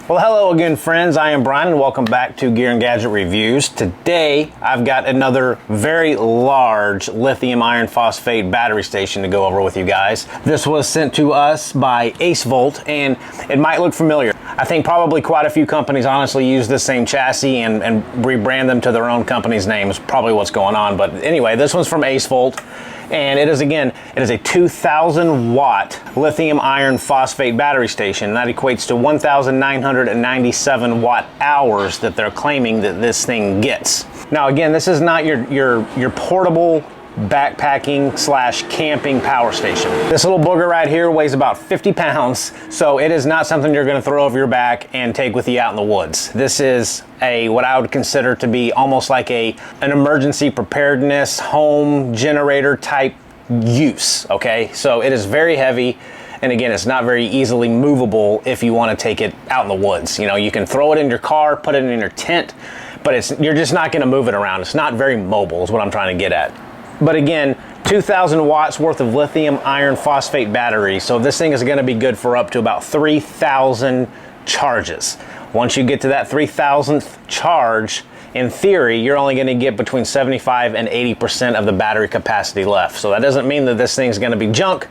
Well, hello again, friends. I am Brian, and welcome back to Gear and Gadget Reviews. Today, I've got another very large lithium iron phosphate battery station to go over with you guys. This was sent to us by Acevolt, and it might look familiar. I think probably quite a few companies honestly use the same chassis and rebrand them to their own company's name is probably what's going on. But anyway, this one's from Acevolt. And it is a 2,000 watt lithium iron phosphate battery station. That equates to 1,997 watt hours that they're claiming that this thing gets. Now again, this is not your portable backpacking / camping power station. This little booger right here weighs about 50 pounds, so it is not something you're gonna throw over your back and take with you out in the woods. This is what I would consider to be almost like an emergency preparedness home generator type use, okay? So it is very heavy, and again, it's not very easily movable if you wanna take it out in the woods. You know, you can throw it in your car, put it in your tent, but you're just not gonna move it around. It's not very mobile is what I'm trying to get at. But again, 2,000 watts worth of lithium iron phosphate battery. So this thing is gonna be good for up to about 3,000 charges. Once you get to that 3,000th charge, in theory, you're only gonna get between 75 and 80% of the battery capacity left. So that doesn't mean that this thing's gonna be junk.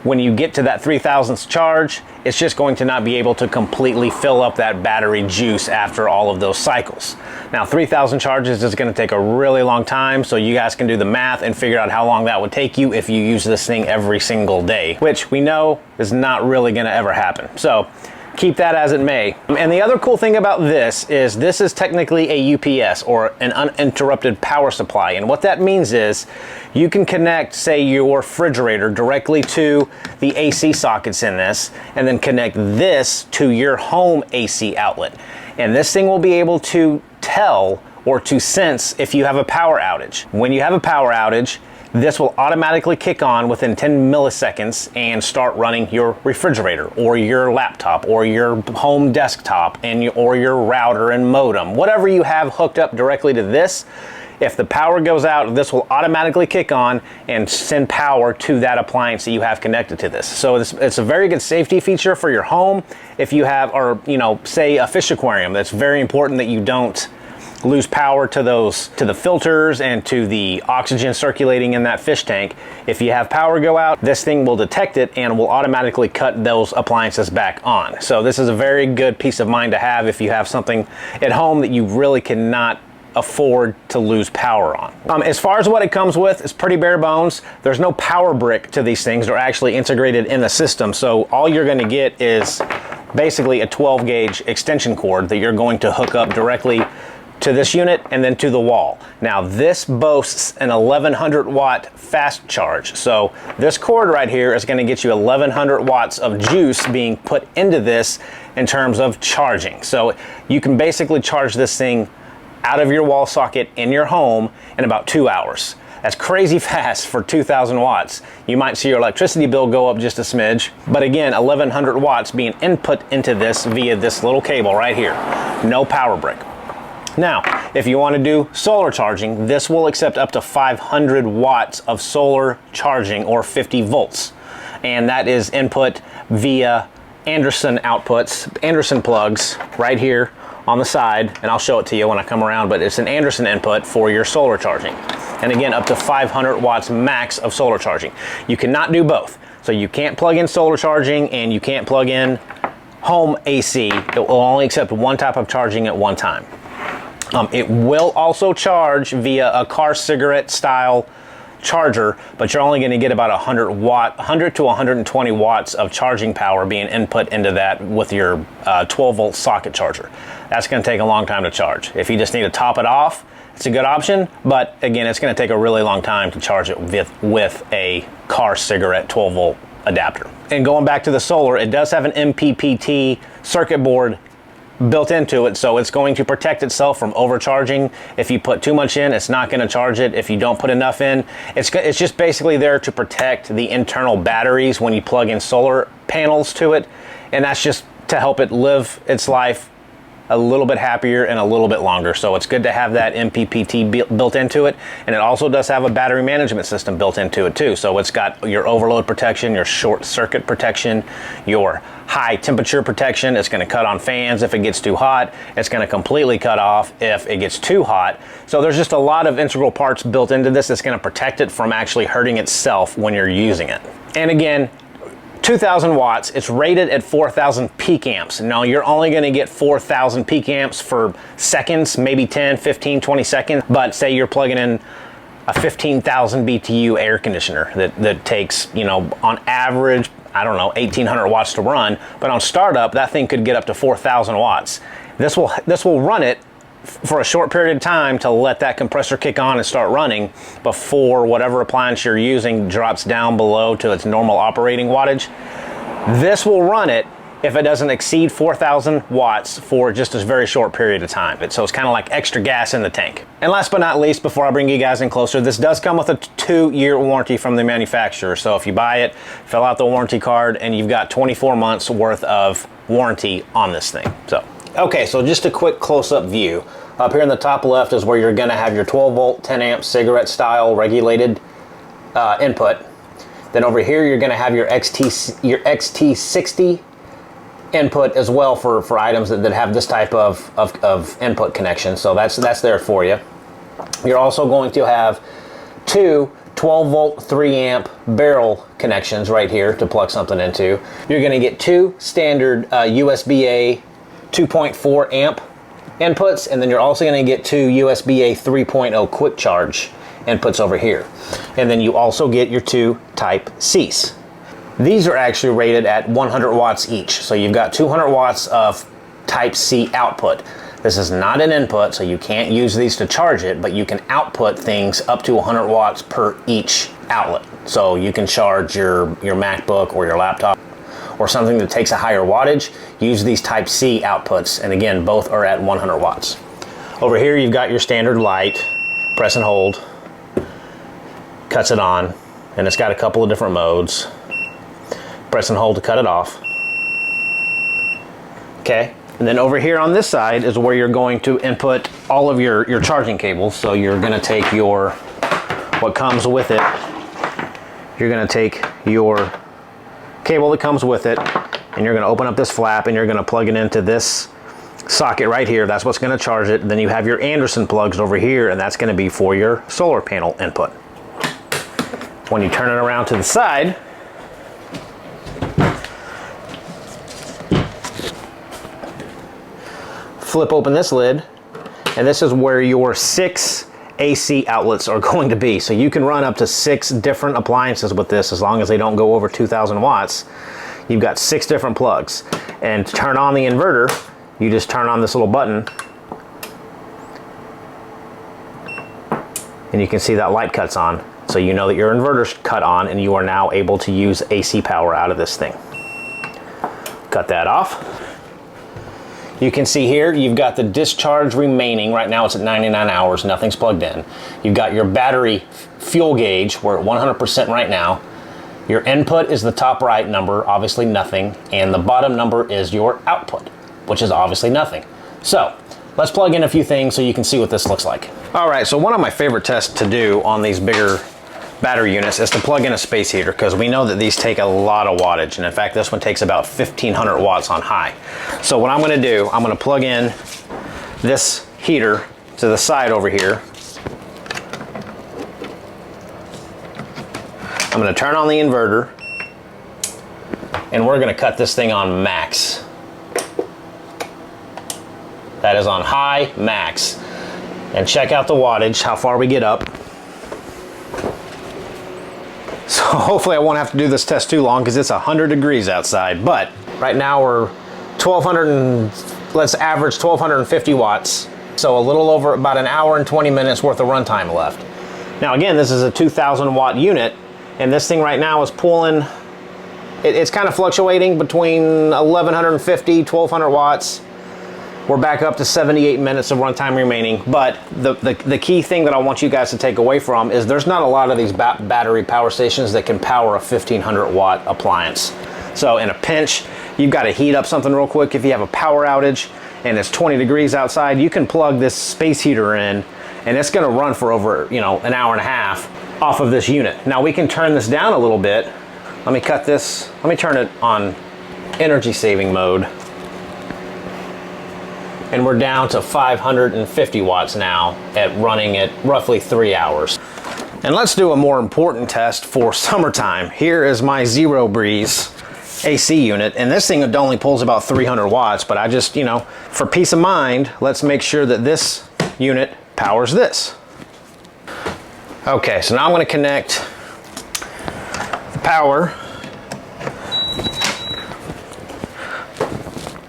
When you get to that 3,000th charge, it's just going to not be able to completely fill up that battery juice after all of those cycles. Now, 3,000 charges is gonna take a really long time, so you guys can do the math and figure out how long that would take you if you use this thing every single day, which we know is not really gonna ever happen. So keep that as it may. And the other cool thing about this is technically a UPS, or an uninterrupted power supply. And what that means is you can connect, say, your refrigerator directly to the AC sockets in this, and then connect this to your home AC outlet. And this thing will be able to tell or to sense if you have a power outage. When you have a power outage, this will automatically kick on within 10 milliseconds and start running your refrigerator or your laptop or your home desktop or your router and modem. Whatever you have hooked up directly to this, if the power goes out, this will automatically kick on and send power to that appliance that you have connected to this. So it's a very good safety feature for your home. If you have, or say a fish aquarium, that's very important that you don't lose power to the filters and to the oxygen circulating in that fish tank. If you have power go out, this thing will detect it and will automatically cut those appliances back on. So this is a very good peace of mind to have if you have something at home that you really cannot afford to lose power on. As far as what it comes with, it's pretty bare bones. There's no power brick to these things. They're actually integrated in the system. So all you're gonna get is basically a 12 gauge extension cord that you're going to hook up directly to this unit and then to the wall. Now this boasts an 1100 watt fast charge. So this cord right here is gonna get you 1100 watts of juice being put into this in terms of charging. So you can basically charge this thing out of your wall socket in your home in about 2 hours. That's crazy fast for 2,000 watts. You might see your electricity bill go up just a smidge, but again, 1100 watts being input into this via this little cable right here. No power brick. Now, if you want to do solar charging, this will accept up to 500 watts of solar charging, or 50 volts. And that is input via Anderson plugs right here on the side, and I'll show it to you when I come around, but it's an Anderson input for your solar charging. And again, up to 500 watts max of solar charging. You cannot do both. So you can't plug in solar charging and you can't plug in home AC. It will only accept one type of charging at one time. It will also charge via a car cigarette style charger, but you're only going to get about 100 to 120 watts of charging power being input into that with your 12 volt socket charger. That's going to take a long time to charge. If you just need to top it off, it's a good option, but again, it's going to take a really long time to charge it with a car cigarette 12 volt adapter. And going back to the solar, it does have an MPPT circuit board built into it, so it's going to protect itself from overcharging. If you put too much in, it's not going to charge it. If you don't put enough in, it's just basically there to protect the internal batteries when you plug in solar panels to it, and that's just to help it live its life a little bit happier and a little bit longer. So it's good to have that MPPT built into it. And it also does have a battery management system built into it too. So it's got your overload protection, your short circuit protection, your high temperature protection. It's going to cut on fans if it gets too hot. It's going to completely cut off if it gets too hot. So there's just a lot of integral parts built into this that's going to protect it from actually hurting itself when you're using it. And again, 2,000 watts, it's rated at 4,000 peak amps. Now you're only going to get 4,000 peak amps for seconds, maybe 10, 15, 20 seconds. But say you're plugging in a 15,000 BTU air conditioner that takes, you know, on average, I don't know, 1,800 watts to run, but on startup, that thing could get up to 4,000 watts. This will run it for a short period of time to let that compressor kick on and start running before whatever appliance you're using drops down below to its normal operating wattage. This will run it if it doesn't exceed 4,000 watts for just a very short period of time. So it's kind of like extra gas in the tank. And last but not least, before I bring you guys in closer, this does come with a 2-year warranty from the manufacturer. So if you buy it, fill out the warranty card, and you've got 24 months worth of warranty on this thing. So, okay, so just a quick close-up view. Up here in the top left is where you're gonna have your 12 volt, 10 amp cigarette style regulated input. Then over here, you're gonna have your XT60 input as well for items that have this type of input connection. So that's there for you. You're also going to have two 12 volt 3 amp barrel connections right here to plug something into. You're going to get two standard USB-A 2.4 amp inputs, and then you're also going to get two USB-A 3.0 quick charge inputs over here. And then you also get your two Type Cs. These are actually rated at 100 watts each. So you've got 200 watts of Type C output. This is not an input, so you can't use these to charge it, but you can output things up to 100 watts per each outlet. So you can charge your MacBook or your laptop or something that takes a higher wattage, use these Type C outputs, and again, both are at 100 watts. Over here, you've got your standard light, press and hold, cuts it on, and it's got a couple of different modes. Press and hold to cut it off. Okay, and then over here on this side is where you're going to input all of your charging cables. So you're gonna take what comes with it, you're gonna take your cable that comes with it, and you're gonna open up this flap and you're gonna plug it into this socket right here. That's what's gonna charge it. Then you have your Anderson plugs over here, and that's gonna be for your solar panel input. When you turn it around to the side, flip open this lid, and this is where your 6 AC outlets are going to be. So you can run up to 6 different appliances with this as long as they don't go over 2,000 watts. You've got 6 different plugs. And to turn on the inverter, you just turn on this little button, and you can see that light cuts on. So you know that your inverter's cut on, and you are now able to use AC power out of this thing. Cut that off. You can see here, you've got the discharge remaining. Right now it's at 99 hours, nothing's plugged in. You've got your battery fuel gauge, we're at 100% right now. Your input is the top right number, obviously nothing, and the bottom number is your output, which is obviously nothing. So, let's plug in a few things so you can see what this looks like. All right, so one of my favorite tests to do on these bigger battery units is to plug in a space heater, because we know that these take a lot of wattage, and in fact this one takes about 1,500 watts on high. So what I'm going to do, I'm going to plug in this heater to the side over here. I'm going to turn on the inverter, and we're going to cut this thing on max. That is on high, max. And check out the wattage, how far we get up. So hopefully I won't have to do this test too long because it's 100 degrees outside. But right now we're 1,200 and let's average 1,250 watts. So a little over about an hour and 20 minutes worth of runtime left. Now again, this is a 2,000 watt unit, and this thing right now is pulling, it's kind of fluctuating between 1,150, 1,200 watts. We're back up to 78 minutes of runtime remaining, but the key thing that I want you guys to take away from is there's not a lot of these battery power stations that can power a 1,500 watt appliance. So in a pinch, you've got to heat up something real quick. If you have a power outage and it's 20 degrees outside, you can plug this space heater in and it's going to run for over, you know, an hour and a half off of this unit. Now we can turn this down a little bit. Let me cut this, let me turn it on energy saving mode. And we're down to 550 watts now at running at roughly 3 hours. And let's do a more important test for summertime. Here is my Zero Breeze AC unit, and this thing only pulls about 300 watts, but I just, you know, for peace of mind, let's make sure that this unit powers this. Okay, so now I'm going to connect the power.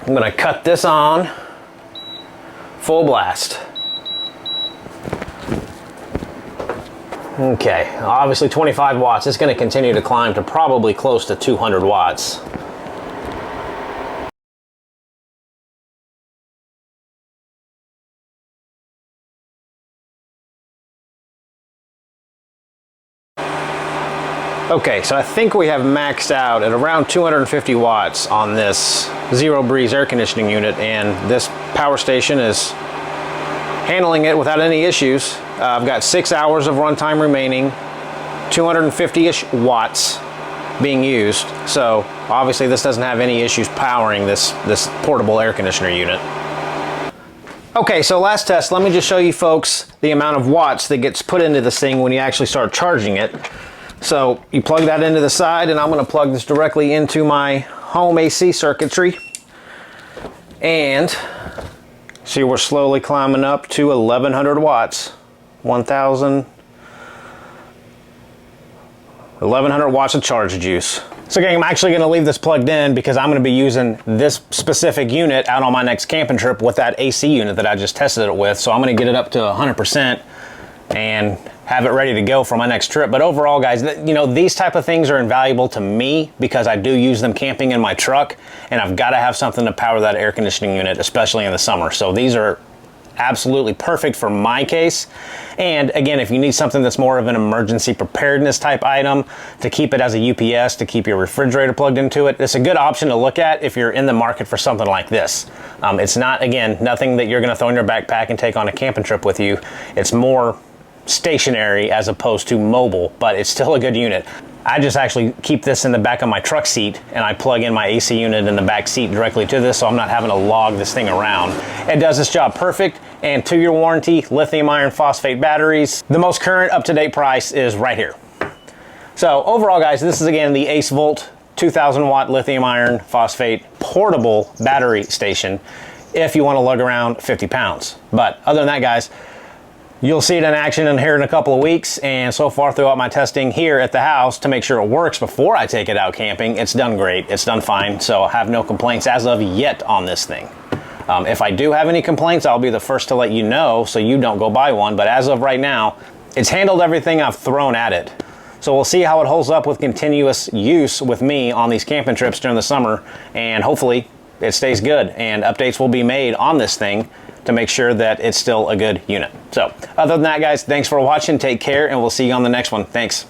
I'm going to cut this on full blast. Okay, obviously 25 watts. It's going to continue to climb to probably close to 200 watts. Okay, so I think we have maxed out at around 250 watts on this Zero Breeze air conditioning unit, and this power station is handling it without any issues. I've got 6 hours of runtime remaining, 250-ish watts being used. So obviously this doesn't have any issues powering this portable air conditioner unit. Okay, so last test, let me just show you folks the amount of watts that gets put into this thing when you actually start charging it. So you plug that into the side, and I'm going to plug this directly into my home AC circuitry. And see, we're slowly climbing up to 1100 watts. 1100 watts of charge juice. So gang, I'm actually going to leave this plugged in because I'm going to be using this specific unit out on my next camping trip with that AC unit that I just tested it with. So I'm going to get it up to 100% and have it ready to go for my next trip. But overall, guys, you know, these type of things are invaluable to me because I do use them camping in my truck, and I've got to have something to power that air conditioning unit, especially in the summer. So these are absolutely perfect for my case. And again, if you need something that's more of an emergency preparedness type item to keep it as a UPS, to keep your refrigerator plugged into it, it's a good option to look at if you're in the market for something like this. It's not, again, nothing that you're going to throw in your backpack and take on a camping trip with you. It's more stationary as opposed to mobile, but it's still a good unit. I just actually keep this in the back of my truck seat, and I plug in my AC unit in the back seat directly to this, so I'm not having to log this thing around. It does its job perfect, and 2-year warranty, lithium iron phosphate batteries. The most current up-to-date price is right here. So overall, guys, this is again the Acevolt 2000 watt lithium iron phosphate portable battery station if you want to lug around 50 pounds. But other than that, guys, you'll see it in action in here in a couple of weeks, and so far throughout my testing here at the house to make sure it works before I take it out camping, it's done great, it's done fine, so I have no complaints as of yet on this thing. If I do have any complaints, I'll be the first to let you know so you don't go buy one, but as of right now, it's handled everything I've thrown at it. So we'll see how it holds up with continuous use with me on these camping trips during the summer, and hopefully it stays good, and updates will be made on this thing to make sure that it's still a good unit. So other than that, guys, thanks for watching, take care, and we'll see you on the next one. Thanks.